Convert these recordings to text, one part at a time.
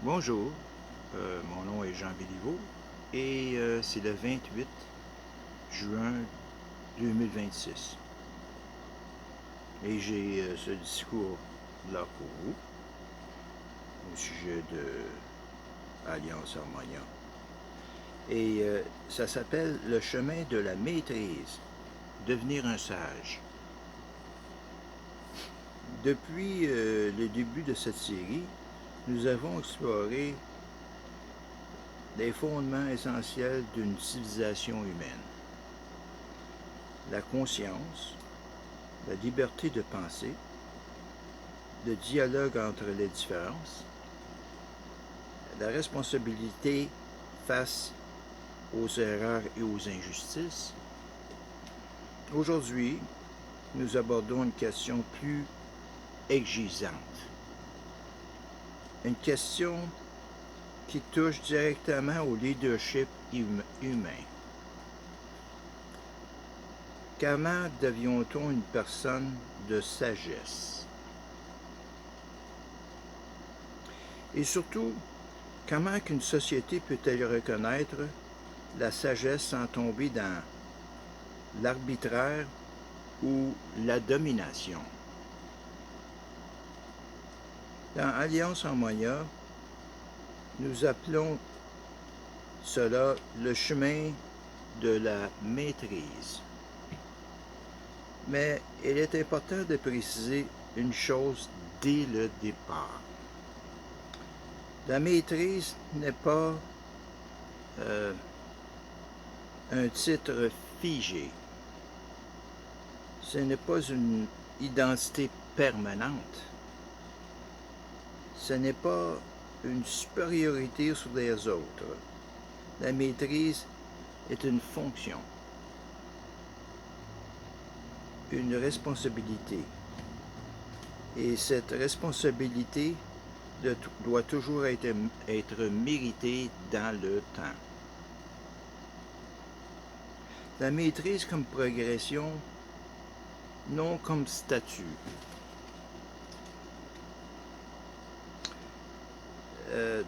Bonjour, mon nom est Jean Béliveau et c'est le 28 juin 2026. Et j'ai ce discours-là pour vous au sujet de Alliance Harmonia. Et ça s'appelle Le chemin de la maîtrise, devenir un sage. Depuis le début de cette série, nous avons exploré les fondements essentiels d'une civilisation humaine. La conscience, la liberté de penser, le dialogue entre les différences, la responsabilité face aux erreurs et aux injustices. Aujourd'hui, nous abordons une question plus exigeante. Une question qui touche directement au leadership humain. Comment devions-on une personne de sagesse? Et surtout, comment qu'une société peut-elle reconnaître la sagesse sans tomber dans l'arbitraire ou la domination? Dans Alliance Harmonia, nous appelons cela le chemin de la maîtrise. Mais il est important de préciser une chose dès le départ. La maîtrise n'est pas un titre figé. Ce n'est pas une identité permanente. Ce n'est pas une supériorité sur les autres. La maîtrise est une fonction, une responsabilité. Et cette responsabilité doit toujours être méritée dans le temps. La maîtrise comme progression, non comme statut.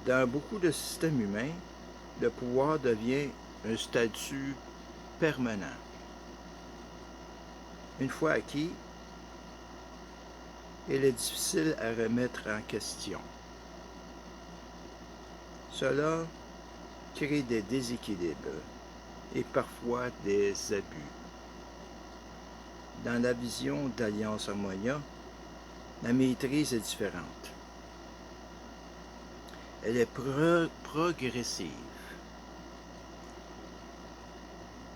Dans beaucoup de systèmes humains, le pouvoir devient un statut permanent. Une fois acquis, il est difficile à remettre en question. Cela crée des déséquilibres et parfois des abus. Dans la vision d'Alliance Harmonia, la maîtrise est différente. Elle est progressive.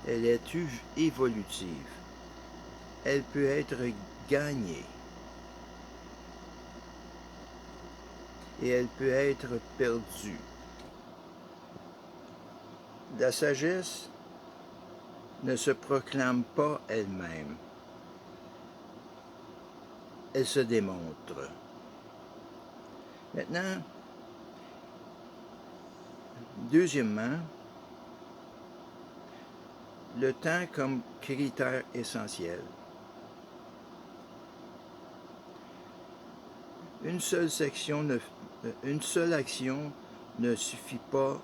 Elle est évolutive. Elle peut être gagnée. Et elle peut être perdue. La sagesse ne se proclame pas elle-même. Elle se démontre. Maintenant, deuxièmement, le temps comme critère essentiel. Une seule action ne suffit pas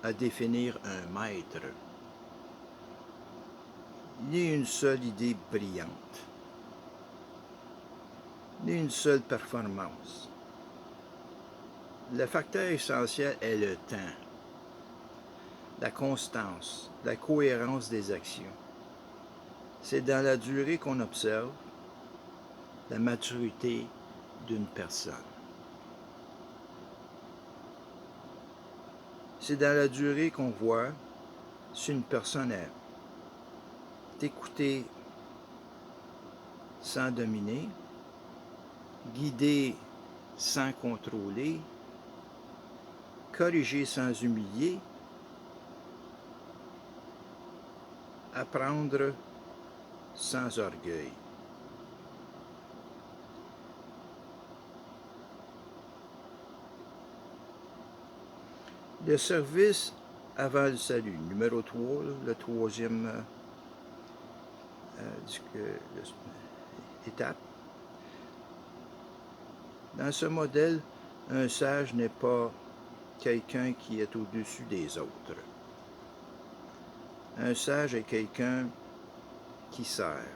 à définir un maître, ni une seule idée brillante, ni une seule performance. Le facteur essentiel est le temps, la constance, la cohérence des actions. C'est dans la durée qu'on observe la maturité d'une personne. C'est dans la durée qu'on voit si une personne est écoutée sans dominer, guidée sans contrôler, corrigée sans humilier, apprendre sans orgueil. Le service avant le salut, numéro 3, le troisième étape. Dans ce modèle, un sage n'est pas quelqu'un qui est au-dessus des autres. Un sage est quelqu'un qui sert.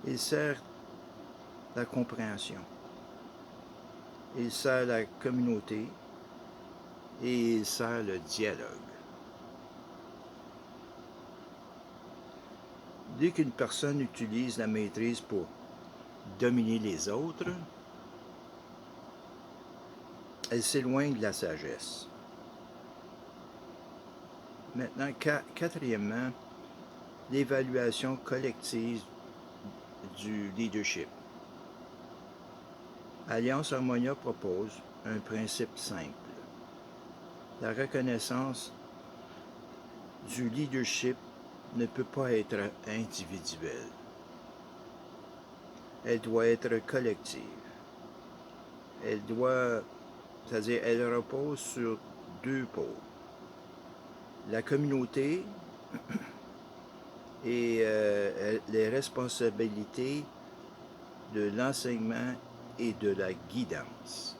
Il sert la compréhension. Il sert la communauté et il sert le dialogue. Dès qu'une personne utilise la maîtrise pour dominer les autres, elle s'éloigne de la sagesse. Maintenant, quatrièmement, l'évaluation collective du leadership. Alliance Harmonia propose un principe simple. La reconnaissance du leadership ne peut pas être individuelle. Elle doit être collective. C'est-à-dire, elle repose sur deux pôles. La communauté et les responsabilités de l'enseignement et de la guidance.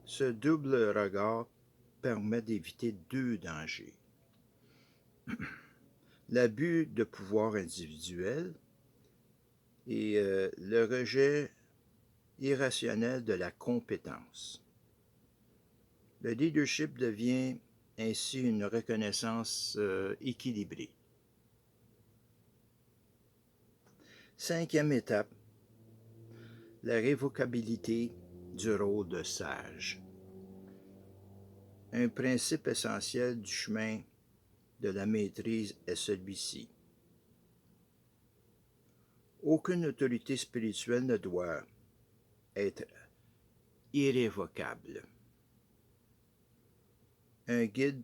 Ce double regard permet d'éviter deux dangers. L'abus de pouvoir individuel et le rejet irrationnel de la compétence. Le leadership devient ainsi une reconnaissance équilibrée. Cinquième étape, la révocabilité du rôle de sage. Un principe essentiel du chemin de la maîtrise est celui-ci. Aucune autorité spirituelle ne doit être irrévocable. Un guide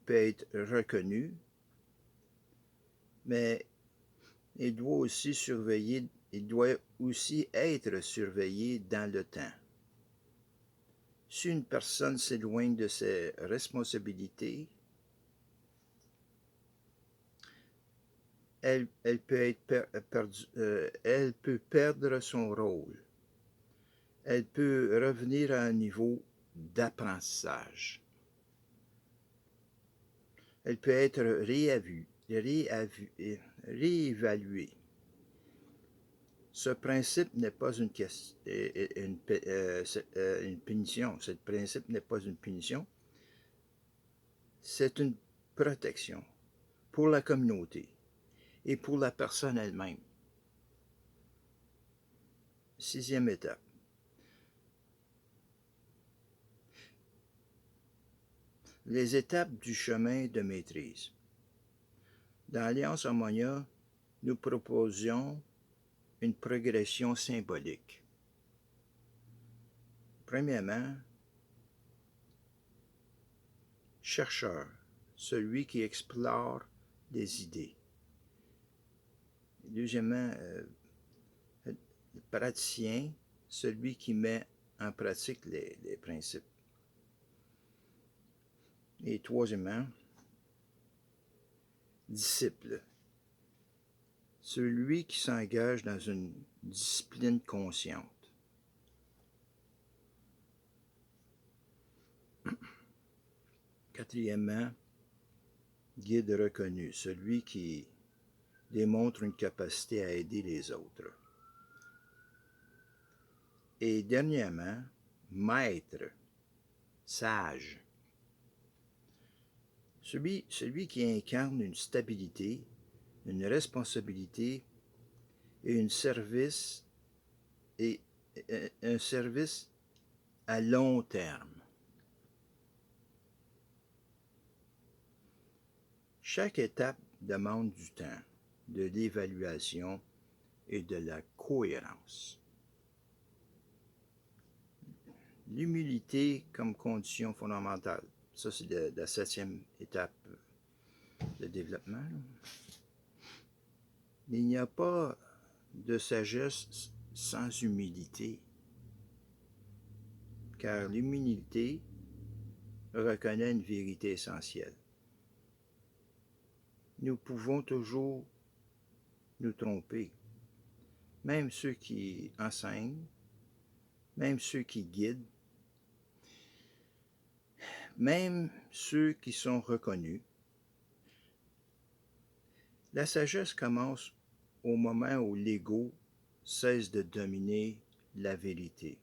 peut être reconnu, mais il doit aussi être surveillé dans le temps. Si une personne s'éloigne de ses responsabilités, elle peut perdre son rôle. Elle peut revenir à un niveau d'apprentissage. Elle peut être réévaluée. Ce principe n'est pas une punition. Ce principe n'est pas une punition. C'est une protection pour la communauté et pour la personne elle-même. Sixième étape. Les étapes du chemin de maîtrise. Dans l'Alliance Harmonia, nous proposions une progression symbolique. Premièrement, chercheur, celui qui explore des idées. Deuxièmement, praticien, celui qui met en pratique les principes. Et troisièmement, disciple, celui qui s'engage dans une discipline consciente. Quatrièmement, guide reconnu, celui qui démontre une capacité à aider les autres. Et dernièrement, maître, sage, celui qui incarne une stabilité, une responsabilité et un service à long terme. Chaque étape demande du temps, de l'évaluation et de la cohérence. L'humilité comme condition fondamentale. Ça, c'est la septième étape de développement. Il n'y a pas de sagesse sans humilité, car l'humilité reconnaît une vérité essentielle. Nous pouvons toujours nous tromper. Même ceux qui enseignent, même ceux qui guident, même ceux qui sont reconnus. La sagesse commence au moment où l'ego cesse de dominer la vérité.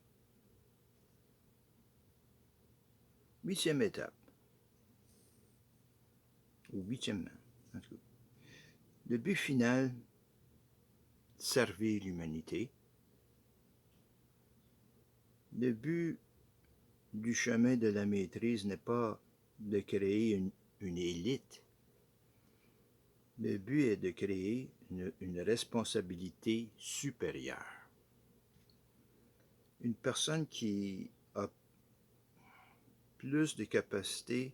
8e étape, ou 8e, en tout cas. Le but final, servir l'humanité. Le but du chemin de la maîtrise n'est pas de créer une élite. Le but est de créer une responsabilité supérieure. Une personne qui a plus de capacités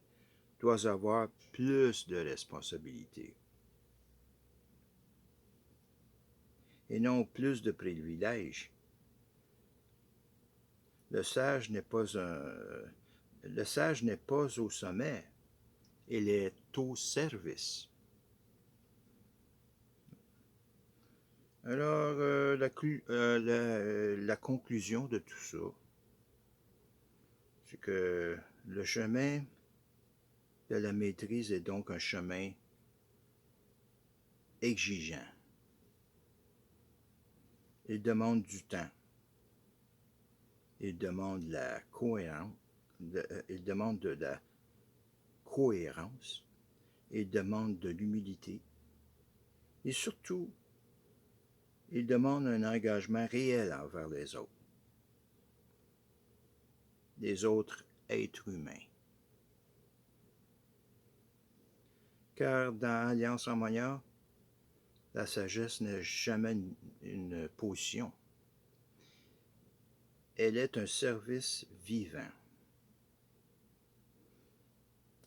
doit avoir plus de responsabilités. Et non plus de privilèges. Le sage n'est pas au sommet, il est au service. Alors, la conclusion de tout ça, c'est que le chemin de la maîtrise est donc un chemin exigeant. Il demande du temps. Il demande la cohérence. Il demande de la cohérence. Il demande de l'humilité. Et surtout, il demande un engagement réel envers les autres êtres humains. Car dans Alliance Harmonia, la sagesse n'est jamais une position. Elle est un service vivant.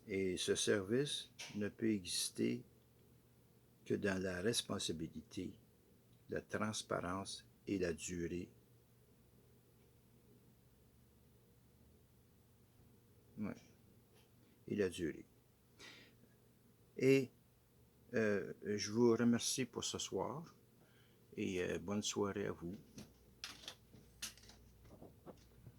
Et ce service ne peut exister que dans la responsabilité, la transparence et la durée. Ouais. Et la durée. Et je vous remercie pour ce soir et bonne soirée à vous.